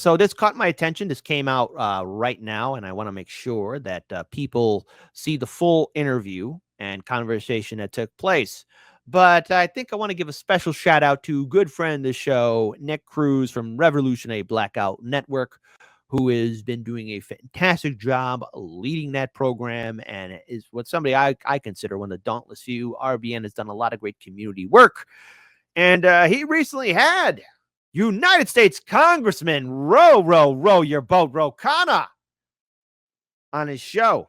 So this caught my attention. This came out right now, and I want to make sure that people see the full interview and conversation that took place. But I think I want to give a special shout out to good friend of the show, Nick Cruse from Revolutionary Blackout Network, who has been doing a fantastic job leading that program and is what somebody I consider one of the dauntless few. RBN has done a lot of great community work. And he recently had United States Congressman row your boat, Khanna, on his show.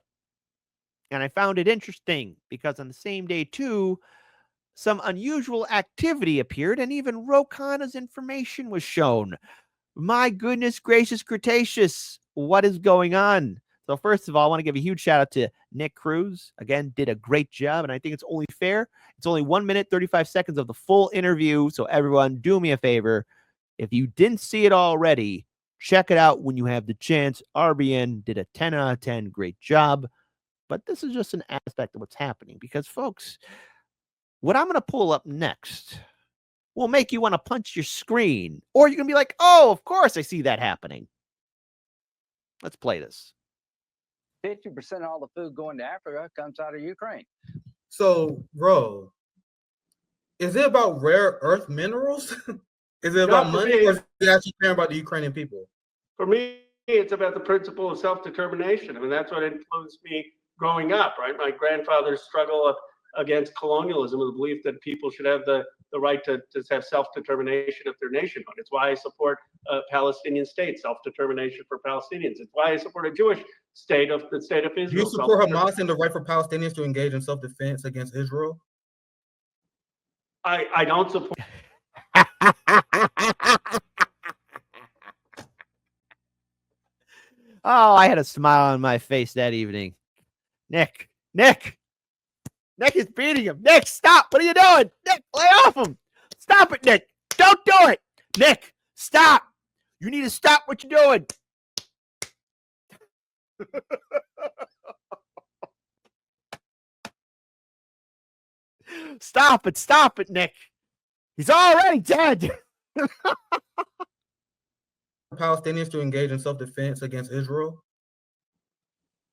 And I found it interesting because on the same day, too, some unusual activity appeared and even Ro Khanna's information was shown. My goodness gracious, Cretaceous, what is going on? So first of all, I want to give a huge shout out to Nick Cruse. Again, did a great job, and I think it's only fair. It's only 1 minute, 35 seconds of the full interview. So everyone, do me a favor. If you didn't see it already, check it out when you have the chance. RBN did a 10 out of 10. Great job. But this is just an aspect of what's happening because, folks, what I'm going to pull up next will make you want to punch your screen. Or you're going to be like, oh, of course I see that happening. Let's play this. 50% of all the food going to Africa comes out of Ukraine. So, bro, is it about rare earth minerals? Is it about money, or is it actually caring about the Ukrainian people? For me, it's about the principle of self-determination. I mean, that's what influenced me growing up, right? My grandfather's struggle against colonialism with the belief that people should have the right to have self-determination of their nationhood. It's why I support a Palestinian state, self-determination for Palestinians. It's why I support a Jewish state of the state of Israel. Do you support Hamas and the right for Palestinians to engage in self-defense against Israel? I don't support. Oh, I had a smile on my face that evening. Nick is beating him. Nick, stop. What are you doing? Nick, lay off him. Stop it, Nick. Don't do it. Nick, stop. You need to stop what you're doing. Stop it, Nick. He's already dead. Palestinians to engage in self-defense against Israel?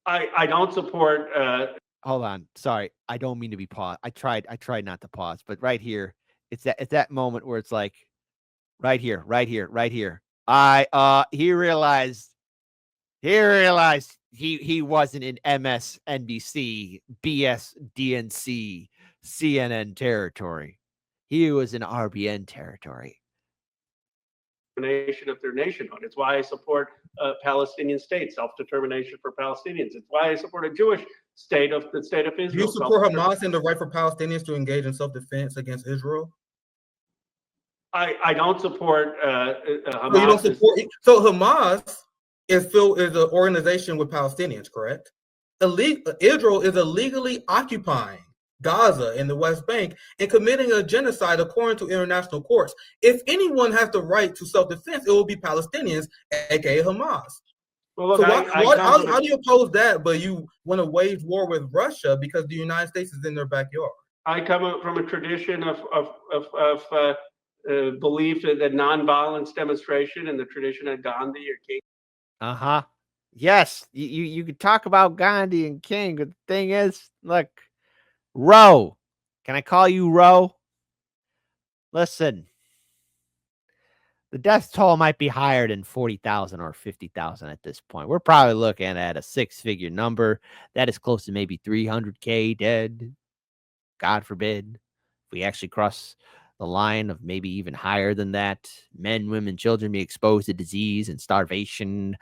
I don't support. Hold on. Sorry. I don't mean to be paused. I tried not to pause, but right here, it's that moment where it's like, right here. He realized he wasn't in MSNBC, BSDNC, CNN territory. He was in RBN territory. Of their nationhood. It's why I support a Palestinian state, self-determination for Palestinians. It's why I support a Jewish state of the state of Israel. Do you support Hamas and the right for Palestinians to engage in self-defense against Israel? I don't support Hamas. So you don't support. So Hamas is an organization with Palestinians, correct? Israel is illegally occupying Gaza and the West Bank and committing a genocide according to international courts. If anyone has the right to self-defense, it will be Palestinians, aka Hamas. Well, look, so how do you oppose that, but you want to wage war with Russia because the United States is in their backyard? I come from a tradition of belief that nonviolence demonstration and the tradition of Gandhi or King. Yes, you could talk about Gandhi and King, but the thing is, look, Ro, can I call you Ro? Listen, the death toll might be higher than 40,000 or 50,000 at this point. We're probably looking at a six-figure number. That is close to maybe 300K dead. God forbid. If we actually cross the line of maybe even higher than that, men, women, children be exposed to disease and starvation.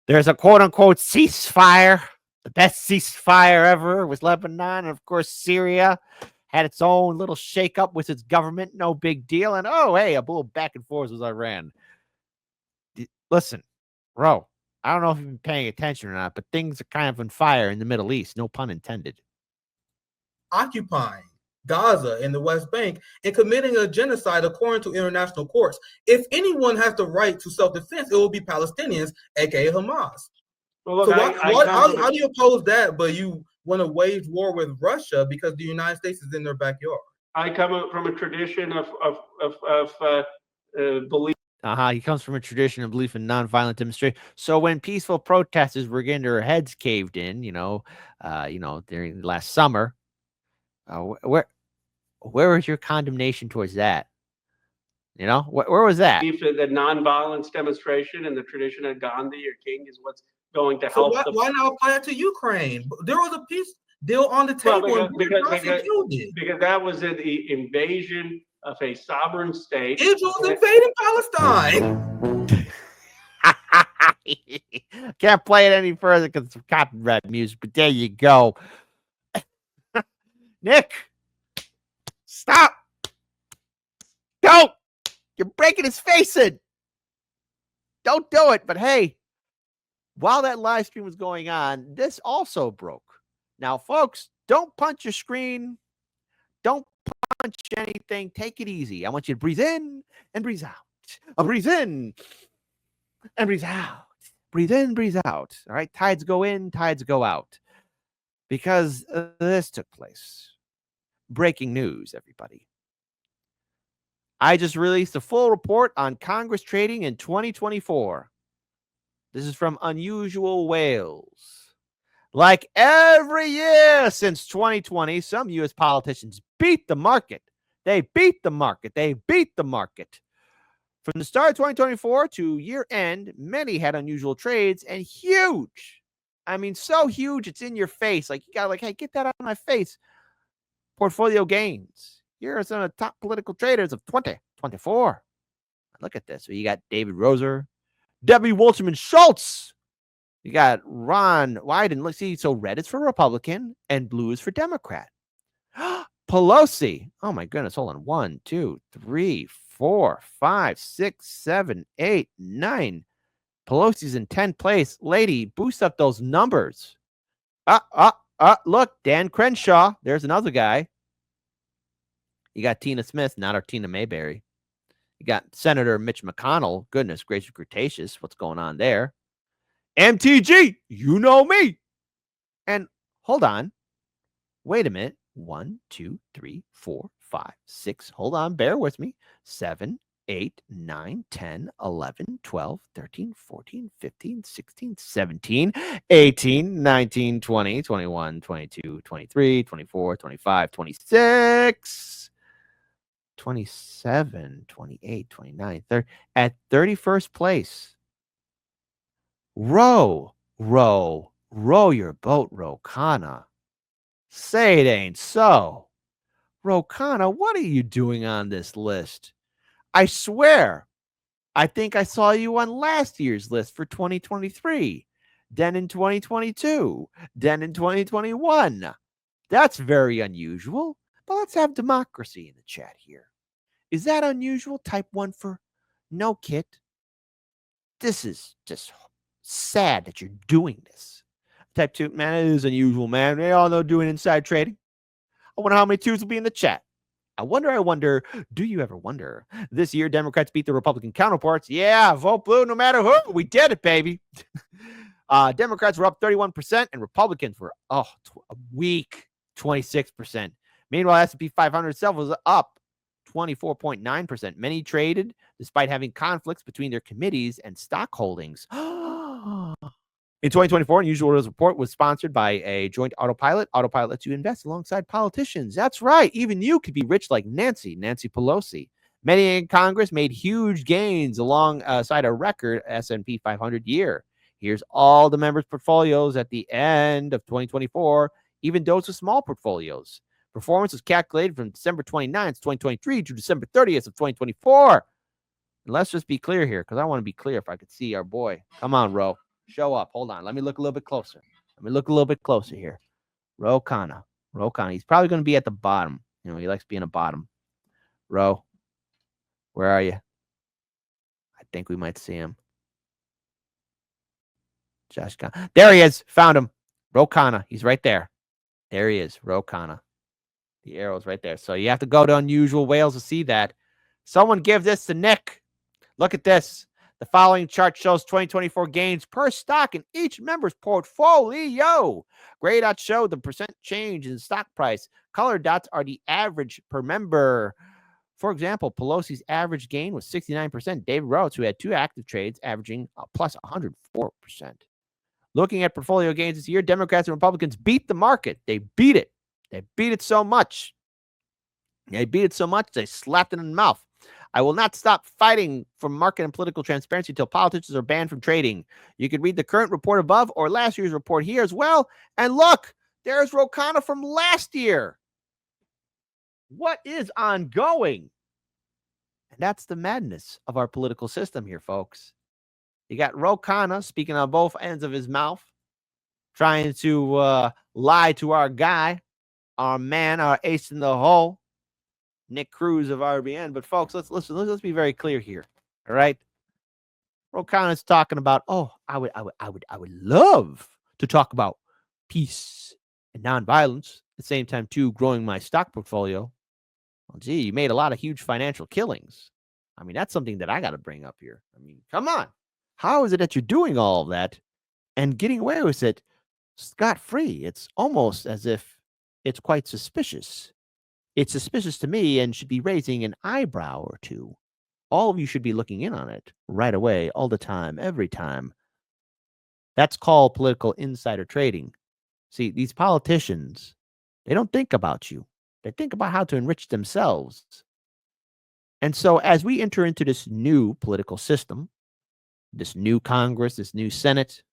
There's a quote-unquote ceasefire. The best ceasefire ever was Lebanon. And, of course, Syria had its own little shakeup with its government. No big deal. And, oh, hey, a little back and forth with Iran. Listen, Ro, I don't know if you've been paying attention or not, but things are kind of on fire in the Middle East. No pun intended. Occupying Gaza and the West Bank and committing a genocide according to international courts. If anyone has the right to self-defense, it will be Palestinians, aka Hamas. Well, look, so how do you oppose that, but you want to wage war with Russia because the United States is in their backyard? I come from a tradition of belief. He comes from a tradition of belief in nonviolent demonstration. So when peaceful protesters were getting their heads caved in, during last summer, where was your condemnation towards that? Where was that? Belief that nonviolence demonstration and the tradition of Gandhi or King is what's going to So help. why not apply it to Ukraine? There was a peace deal on the table, because that was an invasion of a sovereign state. Israel's invading Palestine. Can't play it any further because it's copyright music, but there you go. Nick, stop. Don't. You're breaking his face in. Don't do it. But hey, while that live stream was going on, this also broke. Now, folks, don't punch your screen. Don't punch anything. Take it easy. I want you to breathe in and breathe out. Breathe in and breathe out. Breathe in, breathe out. All right. Tides go in, tides go out. Because this took place. Breaking news, everybody. I just released a full report on Congress trading in 2024. This is from Unusual Whales. Like every year since 2020, some U.S. politicians beat the market. They beat the market. They beat the market. From the start of 2024 to year end, many had unusual trades and huge. I mean, so huge, it's in your face. Like, you got hey, get that out of my face. Portfolio gains. Here are some of the top political traders of 2024. Look at this. So you got David Roser, Debbie Wolterman Schultz. You got Ron Wyden. Let's see. So red is for Republican and blue is for Democrat. Pelosi. Oh my goodness. Hold on. 1, 2, 3, 4, 5, 6, 7, 8, 9. Pelosi's in 10th place. Lady, boost up those numbers. Look, Dan Crenshaw. There's another guy. You got Tina Smith, not our Tina Mayberry. You got Senator Mitch McConnell. Goodness gracious, Cretaceous. What's going on there? MTG, you know me. And hold on. Wait a minute. 1, 2, 3, 4, 5, 6. Hold on. Bear with me. 7, 8, 9, 10, 11, 12, 13, 14, 15, 16, 17, 18, 19, 20, 21, 22, 23, 24, 25, 26, 27, 28, 29, 30. At 31st place. Row your boat, Ro Khanna. Say it ain't so. Ro Khanna, what are you doing on this list? I swear, I think I saw you on last year's list for 2023, then in 2022, then in 2021. That's very unusual, but let's have democracy in the chat here. Is that unusual? Type 1 for no, Kit. This is just sad that you're doing this. Type 2, man, it is unusual, man. They all know doing inside trading. I wonder how many 2s will be in the chat. I wonder, do you ever wonder? This year, Democrats beat the Republican counterparts. Yeah, vote blue no matter who. We did it, baby. Democrats were up 31% and Republicans were, a weak 26%. Meanwhile, S&P 500 itself was up 24.9%. Many traded despite having conflicts between their committees and stock holdings. In 2024, Unusual Whales report was sponsored by a joint autopilot. Autopilot lets you invest alongside politicians. That's right. Even you could be rich like Nancy Pelosi. Many in Congress made huge gains alongside a record S&P 500 year. Here's all the members' portfolios at the end of 2024, even those with small portfolios. Performance was calculated from December 29th, 2023 to December 30th of 2024. And let's just be clear here, because I want to be clear if I could see our boy. Come on, Ro. Show up. Hold on. Let me look a little bit closer. Here. Ro Khanna. He's probably going to be at the bottom. You know, he likes being a bottom. Ro, where are you? I think we might see him. Josh Khanna. There he is. Found him. Ro Khanna. He's right there. There he is. Ro Khanna. The arrow's right there. So you have to go to Unusual Whales to see that. Someone give this to Nick. Look at this. The following chart shows 2024 gains per stock in each member's portfolio. Gray dots show the percent change in stock price. Color dots are the average per member. For example, Pelosi's average gain was 69%. David Rhodes, who had 2 active trades, averaging plus 104%. Looking at portfolio gains this year, Democrats and Republicans beat the market. They beat it. They beat it so much. They slapped it in the mouth. I will not stop fighting for market and political transparency until politicians are banned from trading. You can read the current report above or last year's report here as well. And look, there's Ro Khanna from last year. What is ongoing? And that's the madness of our political system here, folks. You got Ro Khanna speaking on both ends of his mouth, trying to lie to our guy, our man, our ace in the hole, Nick Cruse of RBN. But folks, let's be very clear here. All right. Ro Khanna's talking about, I would love to talk about peace and nonviolence at the same time too, growing my stock portfolio. Well, gee, you made a lot of huge financial killings. I mean, that's something that I got to bring up here. I mean, come on. How is it that you're doing all of that and getting away with it scot-free? It's almost as if it's quite suspicious. It's suspicious to me and should be raising an eyebrow or two. All of you should be looking in on it right away, all the time, every time. That's called political insider trading. See, these politicians, they don't think about you. They think about how to enrich themselves. And so as we enter into this new political system, this new Congress, this new Senate,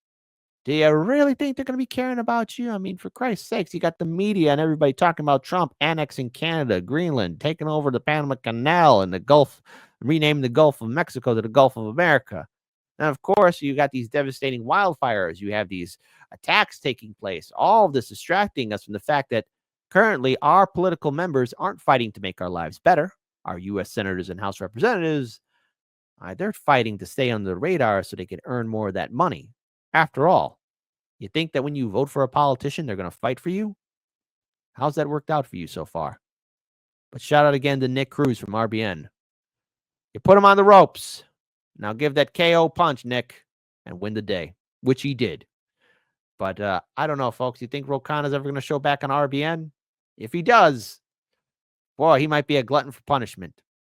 do you really think they're going to be caring about you? I mean, for Christ's sakes, you got the media and everybody talking about Trump annexing Canada, Greenland, taking over the Panama Canal and the Gulf, renaming the Gulf of Mexico to the Gulf of America. And of course, you got these devastating wildfires. You have these attacks taking place. All of this distracting us from the fact that currently our political members aren't fighting to make our lives better. Our U.S. senators and House representatives, they're fighting to stay on the radar so they can earn more of that money. After all, you think that when you vote for a politician, they're going to fight for you? How's that worked out for you so far? But shout out again to Nick Cruse from RBN. You put him on the ropes. Now give that KO punch, Nick, and win the day, which he did. But I don't know, folks. You think Ro Khanna's ever going to show back on RBN? If he does, boy, he might be a glutton for punishment.